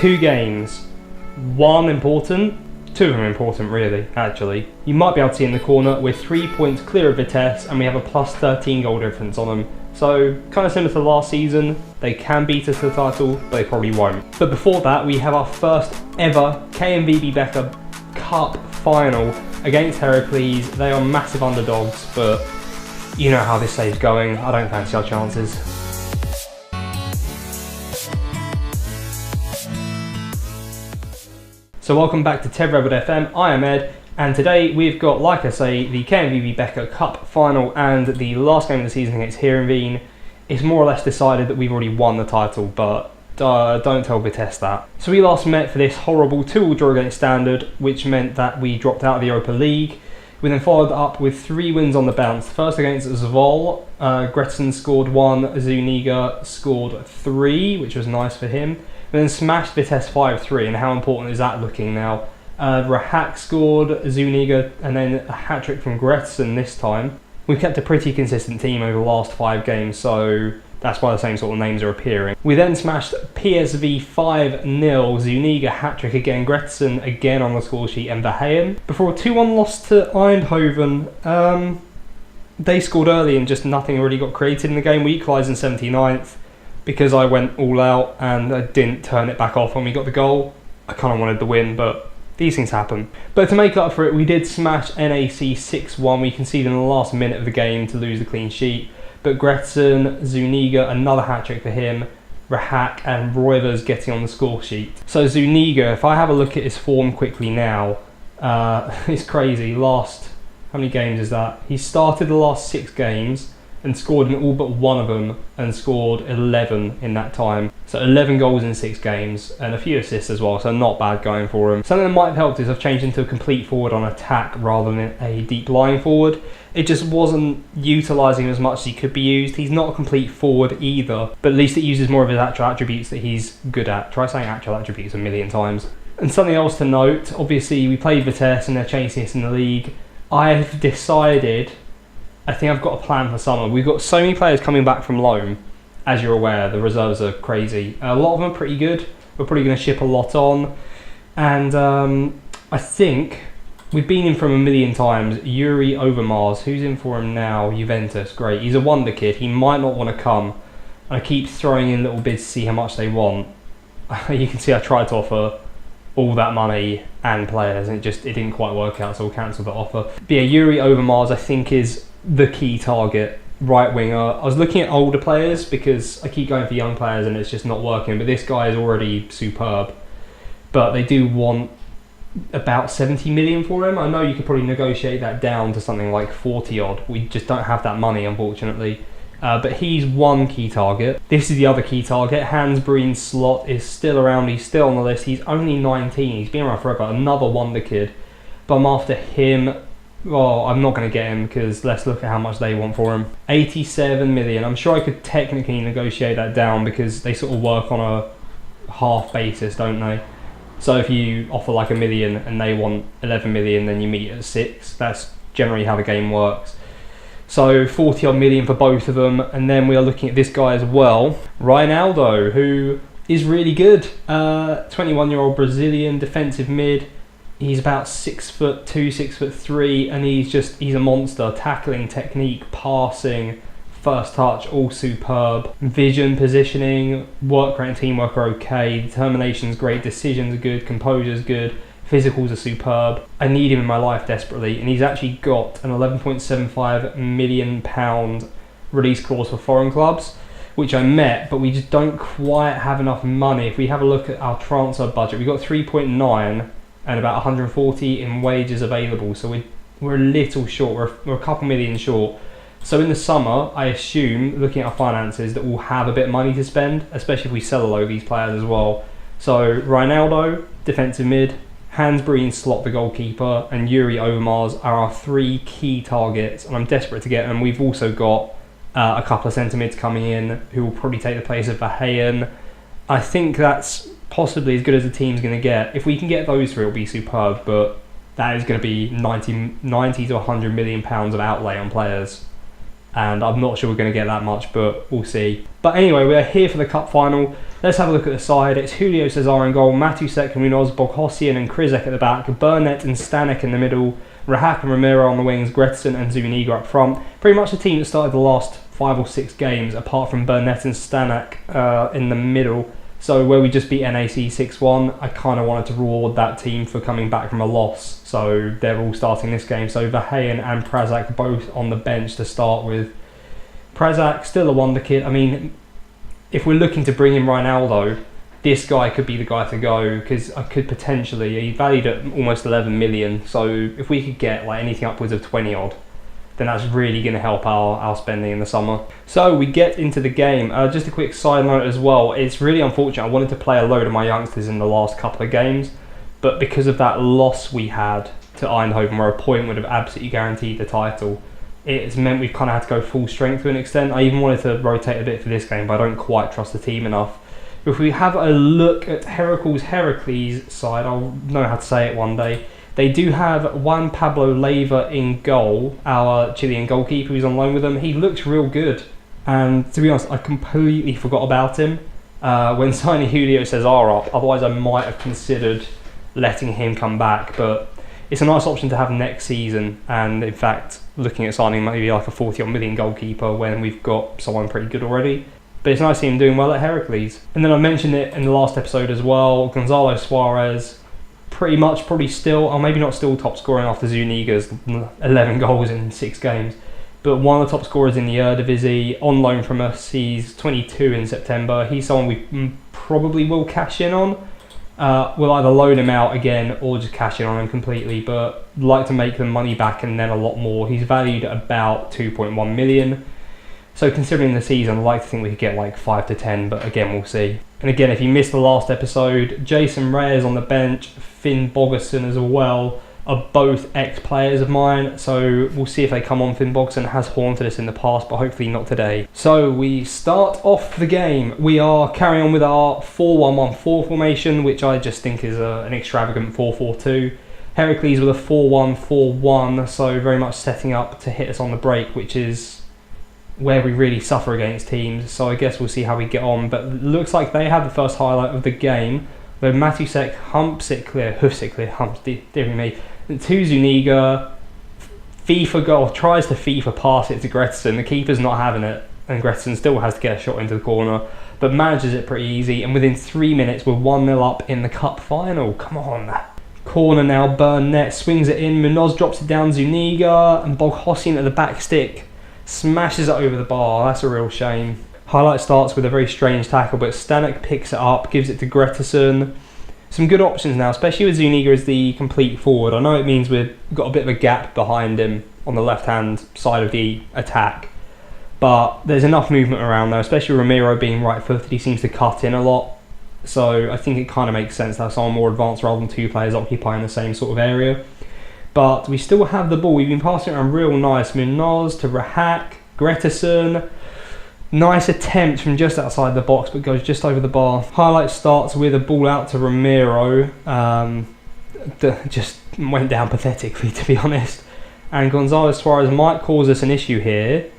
2 games, 1 important, 2 of them important really, actually. You might be able to see in the corner, we're 3 points clear of Vitesse and we have a plus 13 goal difference on them. So kind of similar to last season, they can beat us to the title, but they probably won't. But before that, we have our first ever KNVB Beker Cup final against Heracles. They are massive underdogs, but you know how this save's going. I don't fancy our chances. So welcome back to TedRedwoodFM, I am Ed, and today we've got, like I say, the KNVB Beker Cup final and the last game of the season against Herenveen. It's more or less decided that we've already won the title, but don't tell Vitesse that. So we last met for this horrible 2-2 draw against Standard, which meant that we dropped out of the Europa League. We then followed up with 3 wins on the bounce. First against Zwolle, Gretsen scored 1, Zuniga scored 3, which was nice for him. We then smashed Vitesse 5-3, and how important is that looking now? Rahak scored, Zuniga, and then a hat-trick from Gretsen this time. We've kept a pretty consistent team over the last 5 games, so that's why the same sort of names are appearing. We then smashed PSV 5-0, Zuniga hat-trick again, Gretsen again on the score sheet, and Herenveen. Before a 2-1 loss to Eindhoven, they scored early and just nothing really got created in the game. We equalised in 79th because I went all out and I didn't turn it back off when we got the goal. I kind of wanted the win, but these things happen. But to make up for it, we did smash NAC 6-1. We conceded in the last minute of the game to lose the clean sheet. But Gretsen, Zuniga, another hat-trick for him, Rahak and Roivers getting on the score sheet. So Zuniga, if I have a look at his form quickly now, it's crazy. Last, how many games is that? He started the last 6 games and scored in all but 1 of them and scored 11 in that time. So 11 goals in 6 games and a few assists as well, so not bad going for him. Something that might have helped is I've changed into a complete forward on attack rather than a deep lying forward. It just wasn't utilising him as much as he could be used. He's not a complete forward either, but at least it uses more of his actual attributes that he's good at. Try saying actual attributes a million times. And something else to note, obviously we played Vitesse and they're chasing us in the league. I've decided, I think I've got a plan for summer. We've got so many players coming back from loan. As you're aware, the reserves are crazy. A lot of them are pretty good. We're probably going to ship a lot on. And I think we've been in for him a million times. Yuri Overmars, who's in for him now? Juventus, great. He's a wonder kid. He might not want to come. And I keep throwing in little bids to see how much they want. You can see I tried to offer all that money and players, and it didn't quite work out, so we'll cancel the offer. But yeah, Yuri Overmars I think is the key target. Right winger. I was looking at older players because I keep going for young players and it's just not working, but this guy is already superb. But they do want about 70 million for him. I know you could probably negotiate that down to something like 40 odd. We just don't have that money, unfortunately. But he's one key target. This is the other key target. Hans Breen's slot is still around. He's still on the list. He's only 19. He's been around forever. Another wonder kid. But I'm after him. Well, I'm not going to get him because let's look at how much they want for him. 87 million. I'm sure I could technically negotiate that down because they sort of work on a half basis, don't they? So if you offer like $1 million and they want 11 million, then you meet at 6. That's generally how the game works. So 40 odd million for both of them. And then we are looking at this guy as well, Reinaldo, who is really good. 21-year-old Brazilian defensive mid. He's about 6'2", 6'3", and he's a monster. Tackling, technique, passing, first touch, all superb. Vision, positioning, work rate and teamwork are okay. Determination's great, decisions are good, composure's good, physicals are superb. I need him in my life desperately, and he's actually got an £11.75 million release clause for foreign clubs, which I met, but we just don't quite have enough money. If we have a look at our transfer budget, we've got 3.9 and about 140 in wages available, so we're a little short. We're a couple million short. So in the summer, I assume, looking at our finances, that we'll have a bit of money to spend, especially if we sell a load of these players as well. So Reinaldo, defensive mid, Hans Breen, slot the goalkeeper, and Yuri Overmars are our 3 key targets, and I'm desperate to get them. We've also got a couple of centre mids coming in who will probably take the place of Herenveen. I think that's possibly as good as the team's going to get. If we can get those 3, it'll be superb, but that is going to be 90 to 100 million pounds of outlay on players. and I'm not sure we're going to get that much, but we'll see. But anyway, we're here for the cup final. Let's have a look at the side. It's Julio Cesar in goal, Matusek, Munoz, Boghosian and Krizek at the back, Burnett and Stanek in the middle, Rahak and Romero on the wings, Gretson and Zuniga up front. Pretty much the team that started the last 5 or 6 games, apart from Burnett and Stanek in the middle. So where we just beat NAC 6-1, I kind of wanted to reward that team for coming back from a loss. So they're all starting this game. So Verheyen and Prazak both on the bench to start with. Prazak, still a wonder kid. I mean, if we're looking to bring in Ronaldo, this guy could be the guy to go, because I could potentially, he's valued at almost 11 million. So if we could get like anything upwards of 20 odd, then that's really going to help our spending in the summer. So we get into the game. Just a quick side note as well, it's really unfortunate. I wanted to play a load of my youngsters in the last couple of games, but because of that loss we had to Eindhoven, where a point would have absolutely guaranteed the title, it's meant we've kind of had to go full strength to an extent. I even wanted to rotate a bit for this game, but I don't quite trust the team enough. If we have a look at Heracles side, I'll know how to say it one day. They do have Juan Pablo Leiva in goal, our Chilean goalkeeper who's on loan with them. He looks real good, and to be honest, I completely forgot about him when signing Julio Cesar up. Otherwise I might have considered letting him come back, but it's a nice option to have next season, and in fact looking at signing maybe like a 40 million goalkeeper when we've got someone pretty good already. But it's nice to see him doing well at Heracles. And then I mentioned it in the last episode as well, Gonzalo Suarez, pretty much probably still, or maybe not still top scoring after Zuniga's 11 goals in 6 games, but one of the top scorers in the Eredivisie, on loan from us. He's 22 in September. He's someone we probably will cash in on. We'll either loan him out again or just cash in on him completely, but like to make the money back and then a lot more. He's valued at about 2.1 million. So considering the season, I'd like to think we could get like 5 to 10, but again, we'll see. And again, if you missed the last episode, Jason Reyes on the bench, Finn Bogerson as well, are both ex-players of mine. So we'll see if they come on. Finn Bogerson has haunted us in the past, but hopefully not today. So we start off the game. We are carrying on with our 4-1-1-4 formation, which I just think is an extravagant 4-4-2. Heracles with a 4-1-4-1, so very much setting up to hit us on the break, which is where we really suffer against teams. So I guess we'll see how we get on. But it looks like they have the first highlight of the game, where Matusek hoofs it clear, dear me, to Zuniga, FIFA goal, tries to FIFA pass it to Gretson. The keeper's not having it, and Gretson still has to get a shot into the corner, but manages it pretty easy, and within 3 minutes we're 1-0 up in the cup final. Come on. Corner now, Burnett swings it in, Munoz drops it down, Zuniga, and Boghosian at the back stick smashes it over the bar. That's a real shame. Highlight starts with a very strange tackle, but Stanek picks it up, gives it to Gretson. Some good options now, especially with Zuniga as the complete forward. I know it means we've got a bit of a gap behind him on the left-hand side of the attack, but there's enough movement around there, especially Romero being right-footed. He seems to cut in a lot, so I think it kind of makes sense to have someone more advanced rather than 2 players occupying the same sort of area. But we still have the ball. We've been passing it around real nice. Munoz to Rahak, Gretson. Nice attempt from just outside the box, but goes just over the bar. Highlight starts with a ball out to Romero. Just went down pathetically, to be honest. And Gonzalo Suarez might cause us an issue here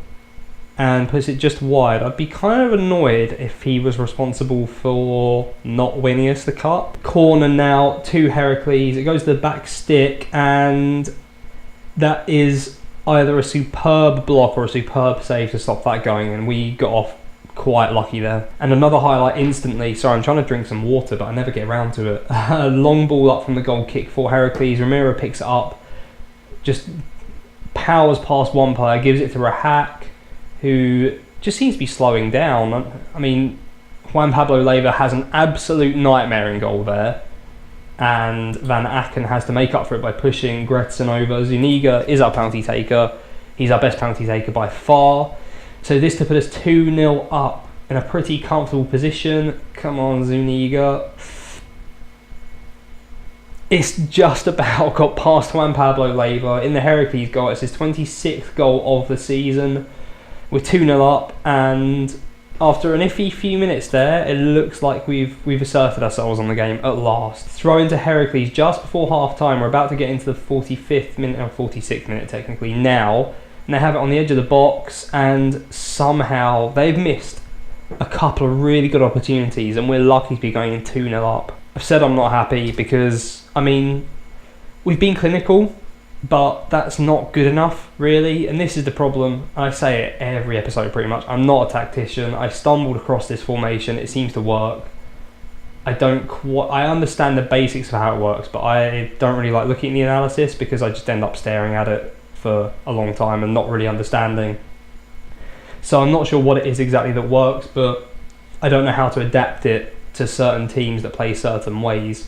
and puts it just wide. I'd be kind of annoyed if he was responsible for not winning us the cup. Corner now to Heracles. It goes to the back stick, and that is either a superb block or a superb save to stop that going, and we got off quite lucky there. And another highlight instantly. Sorry, I'm trying to drink some water, but I never get around to it. A long ball up from the goal kick for Heracles. Romero picks it up, just powers past one player, gives it to Rahak, who just seems to be slowing down. I mean, Juan Pablo Leiva has an absolute nightmare in goal there, and Van Aken has to make up for it by pushing Gretson over. Zuniga is our penalty taker. He's our best penalty taker by far. So this to put us 2-0 up in a pretty comfortable position. Come on, Zuniga. It's just about got past Juan Pablo Leiva in the Heracles goal. It's his 26th goal of the season. We're 2-0 up, and after an iffy few minutes there, it looks like we've asserted ourselves on the game at last. Throw into Heracles just before half time. We're about to get into the 45th minute, or 46th minute technically now. and they have it on the edge of the box, and somehow they've missed a couple of really good opportunities, and we're lucky to be going in 2-0 up. I've said I'm not happy because, I mean, we've been clinical, but that's not good enough, really, and this is the problem. I say it every episode pretty much. I'm not a tactician. I stumbled across this formation. It seems to work. I understand the basics of how it works, but I don't really like looking at the analysis because I just end up staring at it for a long time and not really understanding. So I'm not sure what it is exactly that works, but I don't know how to adapt it to certain teams that play certain ways.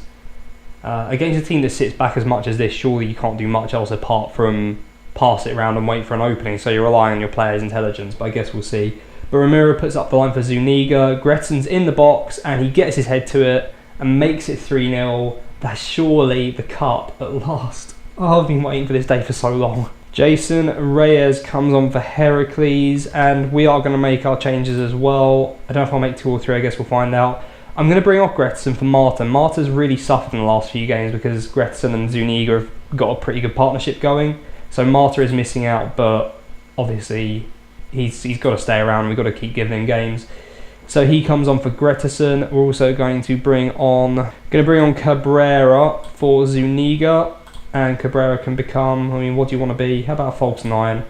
Against a team that sits back as much as this, surely you can't do much else apart from pass it around and wait for an opening, so you're relying on your players' intelligence, but I guess we'll see. But Romero puts up the line for Zuniga, Gretzen's in the box, and he gets his head to it and makes it 3-0. That's surely the cup at last. Oh, I've been waiting for this day for so long. Jason Reyes comes on for Heracles, and we are going to make our changes as well. I don't know if I'll make 2 or 3, I guess we'll find out. I'm going to bring off Gretzen for Marta. Marta's really suffered in the last few games because Gretzen and Zuniga have got a pretty good partnership going. So Marta is missing out, but obviously he's got to stay around. We've got to keep giving him games. So he comes on for Gretesen. We're also going to bring on Cabrera for Zuniga. And Cabrera can become, I mean, what do you want to be? How about a false 9?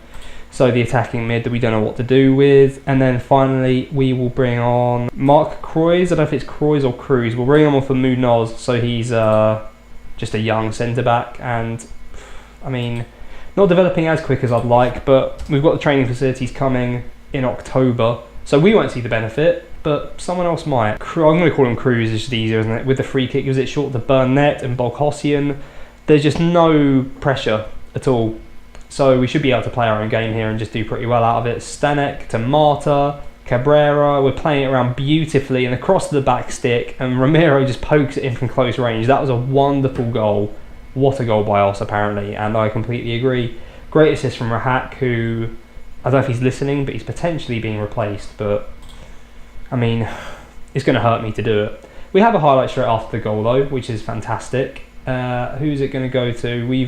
So the attacking mid that we don't know what to do with. And then finally, we will bring on Mark Kroes. I don't know if it's Kroes or Cruz. We'll bring him on for Munoz. So he's just a young centre-back. And, I mean, not developing as quick as I'd like, but we've got the training facilities coming in October. So we won't see the benefit, but someone else might. I'm going to call him Cruz, it's just easier, isn't it? With the free kick, gives it short to Burnett and Bolkosian. There's just no pressure at all. So we should be able to play our own game here and just do pretty well out of it. Stanek to Marta, Cabrera. We're playing it around beautifully and across to the back stick, and Romero just pokes it in from close range. That was a wonderful goal. What a goal by us, apparently, and I completely agree. Great assist from Rahak, who, I don't know if he's listening, but he's potentially being replaced. But, I mean, it's going to hurt me to do it. We have a highlight straight after the goal, though, which is fantastic. Who's it going to go to?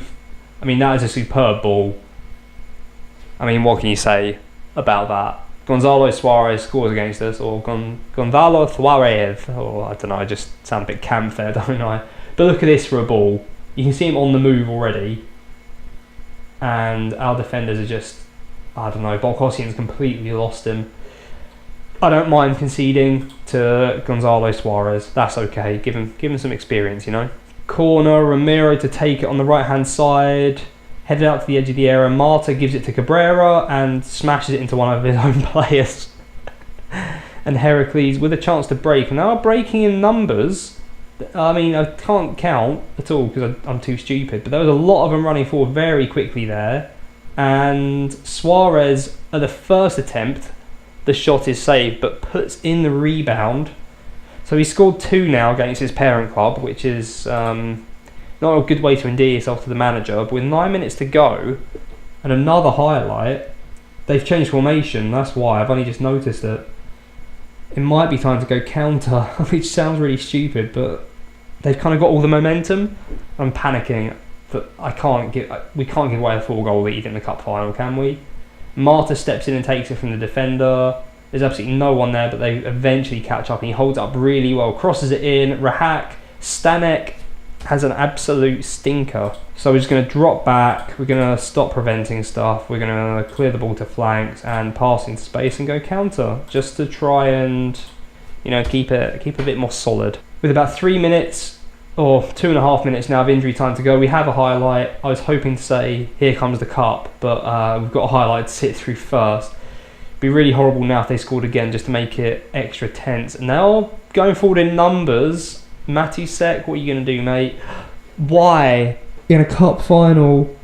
That is a superb ball. I mean, what can you say about that? Gonzalo Suarez scores against us, or Gonzalo Suarez, or I don't know, I just sound a bit camp there, don't I? But look at this for a ball. You can see him on the move already, and our defenders are just, I don't know, Bolkosian's completely lost him. I don't mind conceding to Gonzalo Suarez, that's okay, give him some experience, you know. Corner, Romero to take it on the right hand side, headed out to the edge of the area. Marta gives it to Cabrera and smashes it into one of his own players. And Heracles with a chance to break. Now breaking in numbers, I mean, I can't count at all because I'm too stupid, but there was a lot of them running forward very quickly there. And Suarez, at the first attempt, the shot is saved, but puts in the rebound. So he's scored 2 now against his parent club, which is not a good way to endear yourself to the manager. But with 9 minutes to go, and another highlight, they've changed formation. That's why I've only just noticed it. It might be time to go counter, which sounds really stupid, but they've kind of got all the momentum. I'm panicking that we can't give away a 4-goal lead in the cup final, can we? Marta steps in and takes it from the defender. There's absolutely no one there, but they eventually catch up and he holds up really well, crosses it in. Rahak, Stanek has an absolute stinker. So we're just going to drop back, we're going to stop preventing stuff, we're going to clear the ball to flanks and pass into space and go counter, just to try and, you know, keep it a bit more solid. With about 3 minutes or 2.5 minutes now of injury time to go, we have a highlight. I was hoping to say here comes the cup, but we've got a highlight to sit through first. Be really horrible now if they scored again, just to make it extra tense. Now going forward in numbers, Matusek, what are you going to do, mate? Why in a cup final?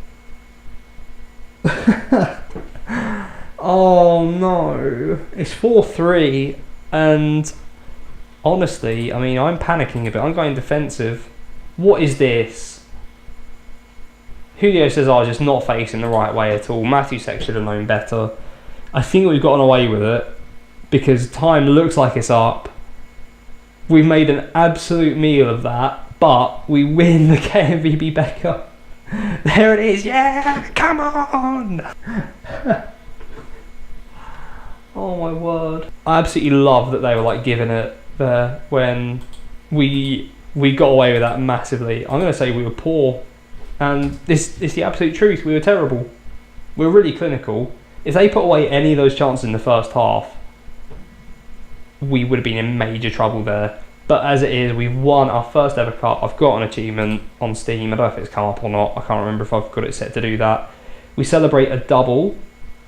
Oh no, it's 4-3, and honestly, I mean, I'm panicking a bit. I'm going defensive. What is this? Julio Cesar just not facing the right way at all. Matusek should have known better. I think we've gotten away with it because time looks like it's up. We've made an absolute meal of that, but we win the KNVB Beker. There it is, yeah, come on! Oh my word. I absolutely love that they were like giving it there when we got away with that massively. I'm going to say we were poor, and this is the absolute truth. We were terrible. We were really clinical. If they put away any of those chances in the first half, we would have been in major trouble there. But as it is, we've won our first ever cup. I've got an achievement on Steam. I don't know if it's come up or not. I can't remember if I've got it set to do that. We celebrate a double.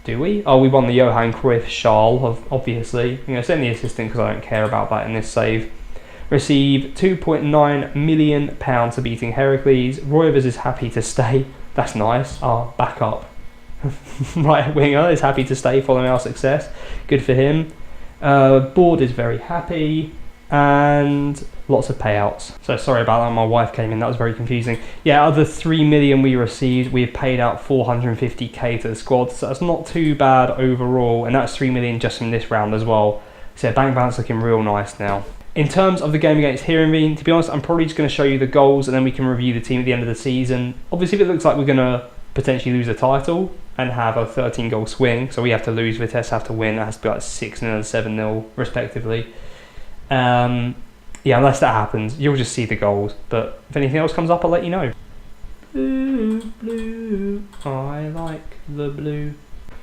Do we? Oh, we won the Johan Cruyff Schal, obviously. I'm going to send the assistant because I don't care about that in this save. Receive £2.9 million for beating Heracles. Roivers is happy to stay. That's nice. Our backup right winger is happy to stay following our success. Good for him. Board is very happy. And lots of payouts. So sorry about that, my wife came in, that was very confusing. Yeah, of the 3 million we received, we've paid out 450k to the squad, so that's not too bad overall, and that's 3 million just from this round as well. So bank balance looking real nice now. In terms of the game against Herenveen, to be honest, I'm probably just going to show you the goals and then we can review the team at the end of the season. Obviously, if it looks like we're going to potentially lose the title and have a 13 goal swing, so we have to lose, Vitesse have to win, it has to be like 6-0 and 7-0 respectively. Yeah, unless that happens, you'll just see the goals. But if anything else comes up, I'll let you know. Blue, blue, I like the blue.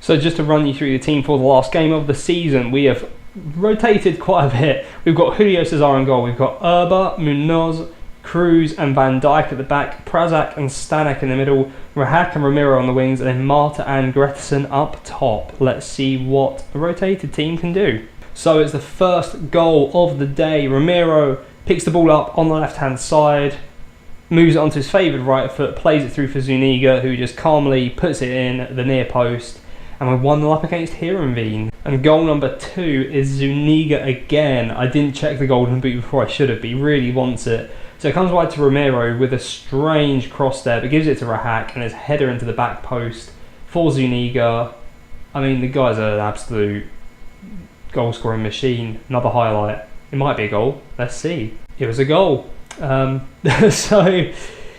So just to run you through the team for the last game of the season, we have rotated quite a bit. We've got Julio Cesar in goal. We've got Urba, Munoz, Cruz and Van Dijk at the back. Prazak and Stanek in the middle. Rahak and Romero on the wings. And then Marta and Gretesen up top. Let's see what a rotated team can do. So it's the first goal of the day. Romero picks the ball up on the left-hand side, moves it onto his favoured right foot, plays it through for Zuniga, who just calmly puts it in the near post. And we're 1-0 up against Herenveen. And goal number 2 is Zuniga again. I didn't check the golden boot before I should have, but he really wants it. So it comes wide to Romero with a strange cross there, but gives it to Rahak and his header into the back post for Zuniga. I mean, the guy's an absolute goal scoring machine. Another highlight. It might be a goal. Let's see. It was a goal. So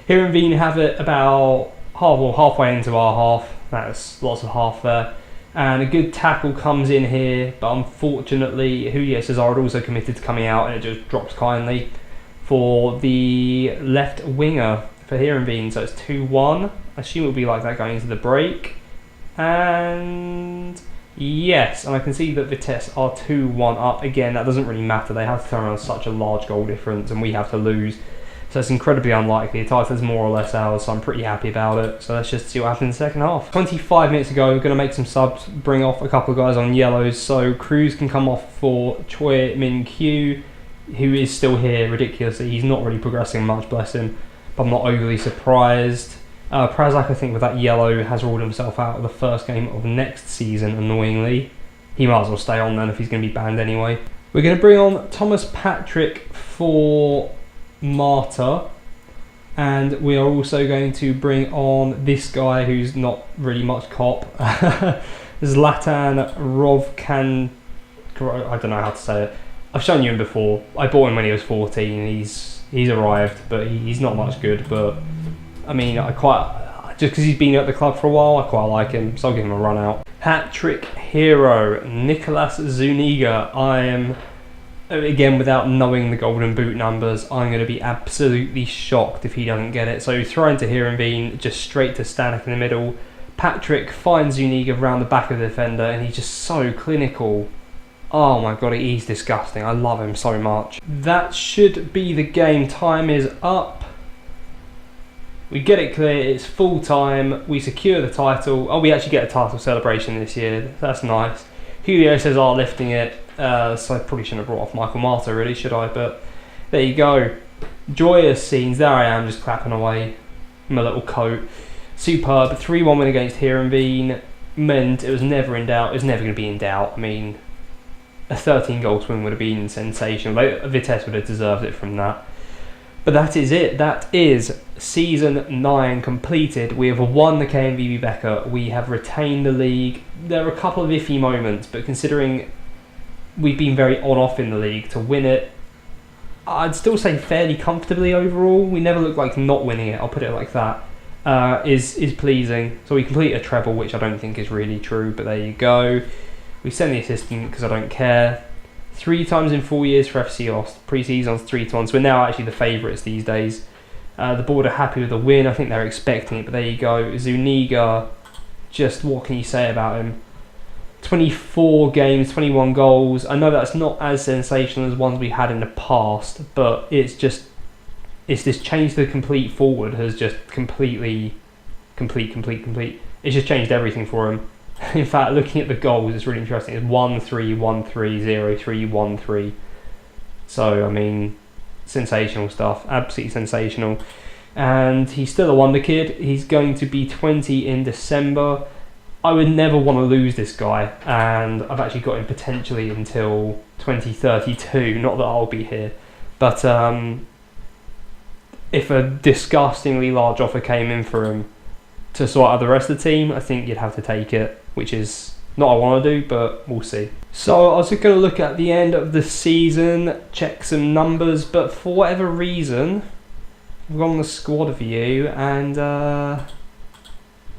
Herenveen have it about halfway into our half. That's lots of half there. And a good tackle comes in here, but unfortunately Julio Cesar had also committed to coming out and it just drops kindly for the left winger for Herenveen. So it's 2-1. I assume it'll be like that going into the break. And yes, and I can see that Vitesse are 2-1 up. Again, that doesn't really matter. They have to turn around such a large goal difference and we have to lose. So it's incredibly unlikely. The title is more or less ours, so I'm pretty happy about it. So let's just see what happens in the second half. 25 minutes ago, we're going to make some subs, bring off a couple of guys on yellows. So Cruz can come off for Choi Min Kyu, who is still here ridiculously. He's not really progressing much, bless him. But I'm not overly surprised. Prazak, I think, with that yellow, has ruled himself out of the first game of next season, annoyingly. He might as well stay on then if he's going to be banned anyway. We're going to bring on Thomas Patrick for Marta, and we are also going to bring on this guy who's not really much cop. Zlatan Rovkan. I don't know how to say it. I've shown you him before. I bought him when he was 14. He's arrived, but he's not much good. But I mean, just because he's been at the club for a while, I quite like him, so I'll give him a run out. Hat-trick hero Nicolas Zuniga. I am, again, without knowing the golden boot numbers, I'm going to be absolutely shocked if he doesn't get it. So throw into Herenveen, just straight to Stanek in the middle. Patrick finds Zuniga around the back of the defender, and he's just so clinical. Oh my god, he's disgusting. I love him so much. That should be the game. Time is up. We get it clear, it's full time. We secure the title. Oh, we actually get a title celebration this year. That's nice. Julio Cesar lifting it. So I probably shouldn't have brought off Michael Marta, really, should I? But there you go. Joyous scenes. There I am, just clapping away in my little coat. Superb. 3-1 win against Herenveen. Meant it was never in doubt. It was never going to be in doubt. I mean, a 13-goal swing would have been sensational. Vitesse would have deserved it from that. But that is it. That is Season 9 completed. We have won the KNVB Beker. We have retained the league. There are a couple of iffy moments, but considering we've been very on-off in the league, to win it, I'd still say fairly comfortably overall. We never looked like not winning it, I'll put it like that. is pleasing. So we complete a treble, which I don't think is really true, but there you go. We send the assistant because I don't care. 3 times in 4 years for FC lost. Pre-season's 3-1, so we're now actually the favourites these days. The board are happy with the win. I think they're expecting it, but there you go. Zuniga, just what can you say about him? 24 games, 21 goals. I know that's not as sensational as ones we had in the past, but it's this change to the complete forward has just complete. It's just changed everything for him. In fact, looking at the goals, it's really interesting. It's 1-3, 1-3, 0-3, 1-3. So, I mean, sensational stuff. Absolutely sensational. And he's still a wonder kid. He's going to be 20 in December. I would never want to lose this guy. And I've actually got him potentially until 2032. Not that I'll be here. But if a disgustingly large offer came in for him to sort out the rest of the team, I think you'd have to take it, which is not what I want to do, but we'll see. So I was just going to look at the end of the season, check some numbers, but for whatever reason, I've gone on the squad view, and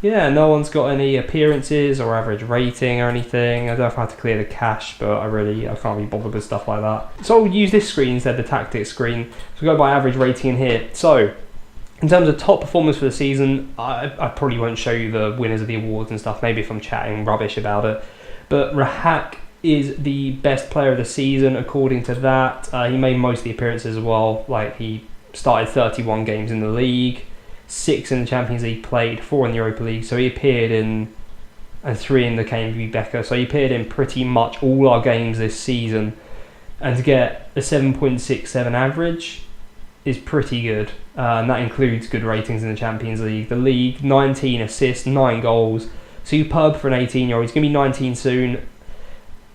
yeah, no one's got any appearances or average rating or anything. I don't know if I have to clear the cache, but I can't be bothered with stuff like that. So I'll use this screen instead, the tactics screen. So we'll go by average rating in here. So in terms of top performers for the season, I probably won't show you the winners of the awards and stuff, maybe if I'm chatting rubbish about it. But Rahak is the best player of the season according to that. He made most of the appearances as well. Like, he started 31 games in the league, 6 in the Champions League played, 4 in the Europa League. So he appeared in, and 3 in the KNVB Beker. So he appeared in pretty much all our games this season. And to get a 7.67 average is pretty good. And that includes good ratings in the Champions League. The league, 19 assists, 9 goals. Superb for an 18-year-old. He's going to be 19 soon.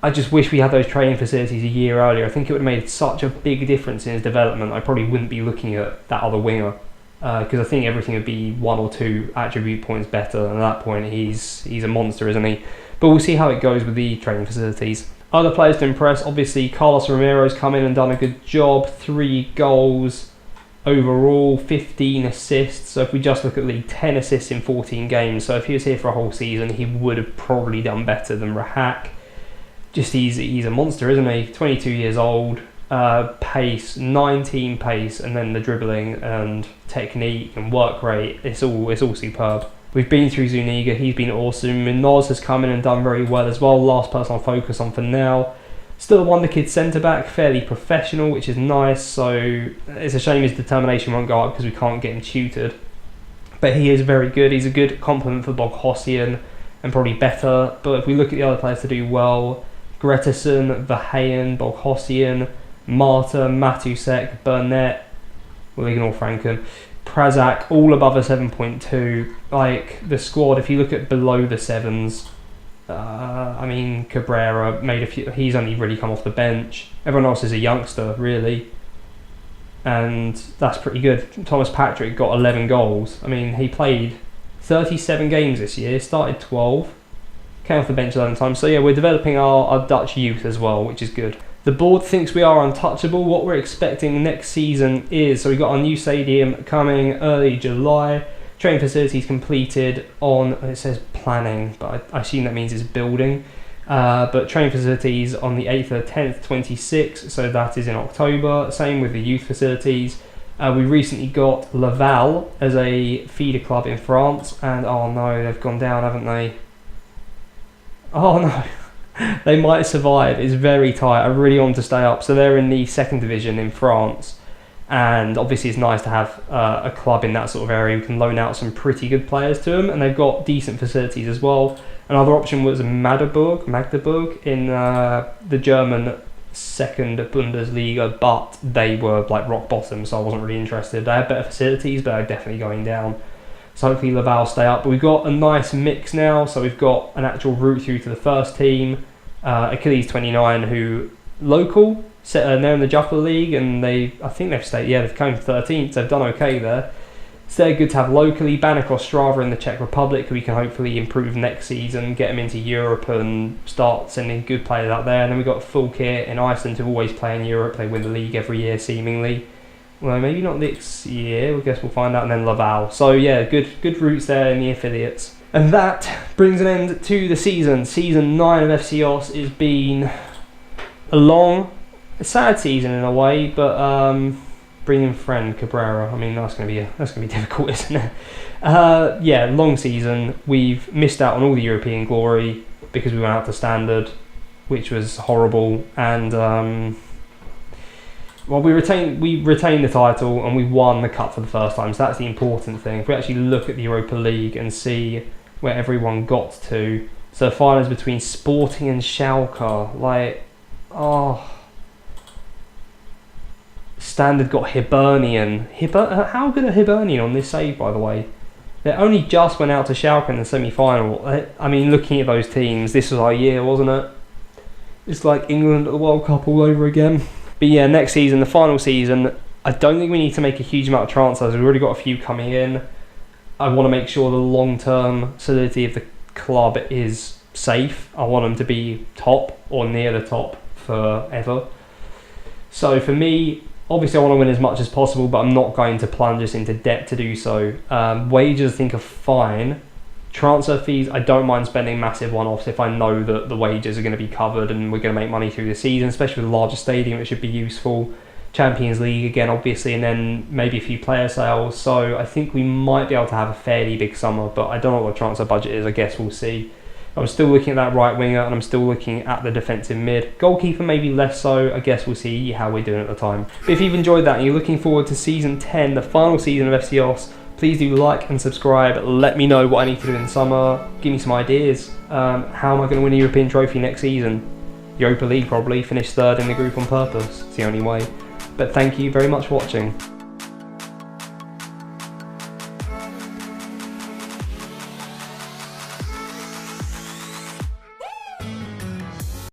I just wish we had those training facilities a year earlier. I think it would have made such a big difference in his development. I probably wouldn't be looking at that other winger, because I think everything would be 1 or 2 attribute points better. And at that point, he's a monster, isn't he? But we'll see how it goes with the training facilities. Other players to impress, obviously, Carlos Romero's come in and done a good job. 3 goals. Overall, 15 assists. So if we just look at league, 10 assists in 14 games. So if he was here for a whole season, he would have probably done better than Rahak. Just he's a monster, isn't he? 22 years old. Pace, 19 pace, and then the dribbling and technique and work rate. It's all superb. We've been through Zuniga. He's been awesome. Minoz has come in and done very well as well. Last person I'll focus on for now. Still a wonder kid centre-back, fairly professional, which is nice. So it's a shame his determination won't go up because we can't get him tutored. But he is very good. He's a good complement for Boghossian and probably better. But if we look at the other players to do well, Gretarsson, Verheyen, Boghossian, Marta, Matusek, Burnett, we'll ignore Franken, Prazak, all above a 7.2. Like, the squad, if you look at below the 7s, I mean, Cabrera made a few. He's only really come off the bench. Everyone else is a youngster, really, and that's pretty good. Thomas Patrick got 11 goals. I mean, he played 37 games this year, started 12, came off the bench 11 times. So yeah, we're developing our Dutch youth as well, which is good. The board thinks we are untouchable. What we're expecting next season is, so we've got our new stadium coming early July. Training facilities completed on, it says planning, but I assume that means it's building. But training facilities on the 8th of 10th, 26, so that is in October. Same with the youth facilities. We recently got Laval as a feeder club in France, and oh no, they've gone down, haven't they? Oh no, they might survive. It's very tight. I really want to stay up. So they're in the 2nd division in France. And obviously it's nice to have a club in that sort of area who can loan out some pretty good players to them, and they've got decent facilities as well. Another option was Magdeburg in the German 2nd Bundesliga, but they were like rock bottom, so I wasn't really interested. They had better facilities, but they're definitely going down. So hopefully Laval stay up. But we've got a nice mix now, so we've got an actual route through to the first team. Achilles 29, who local, they're in the Europa League, and I think they've stayed, they've come 13th, so they've done okay there. So they're good to have locally. Banek Ostrava in the Czech Republic, who we can hopefully improve next season, get them into Europe and start sending good players out there. And then we've got Full Kit in Iceland, who always play in Europe. They win the league every year, seemingly. Well, maybe not next year. I guess we'll find out. And then Laval. So yeah, good roots there in the affiliates. And that brings an end to the season. Season 9 of FCOS has been a sad season in a way, but bringing friend Cabrera, I mean that's gonna be difficult, isn't it? Yeah, long season. We've missed out on all the European glory because we went out to standard, which was horrible. And well, we retained the title and we won the cup for the first time. So that's the important thing. If we actually look at the Europa League and see where everyone got to, so the finals between Sporting and Schalke, like, Standard got Hibernian. How good are Hibernian on this save, by the way? They only just went out to Schalke in the semi-final. I mean, looking at those teams, this was our year, wasn't it? It's like England at the World Cup all over again. But yeah, next season, the final season, I don't think we need to make a huge amount of transfers. We've already got a few coming in. I want to make sure the long-term solidity of the club is safe. I want them to be top or near the top forever. So for me, obviously I want to win as much as possible, but I'm not going to plunge us into debt to do so. Wages I think are fine. Transfer fees, I don't mind spending massive one-offs if I know that the wages are going to be covered and we're going to make money through the season, especially with a larger stadium. It should be useful. Champions League again, obviously, and then maybe a few player sales. So I think we might be able to have a fairly big summer, but I don't know what the transfer budget is. I guess we'll see. I'm still looking at that right winger and I'm still looking at the defensive mid. Goalkeeper maybe less so. I guess we'll see how we're doing at the time. But if you've enjoyed that and you're looking forward to season 10, the final season of FCOS, please do like and subscribe. Let me know what I need to do in the summer. Give me some ideas. How am I going to win a European trophy next season? Europa League probably. Finish third in the group on purpose. It's the only way. But thank you very much for watching.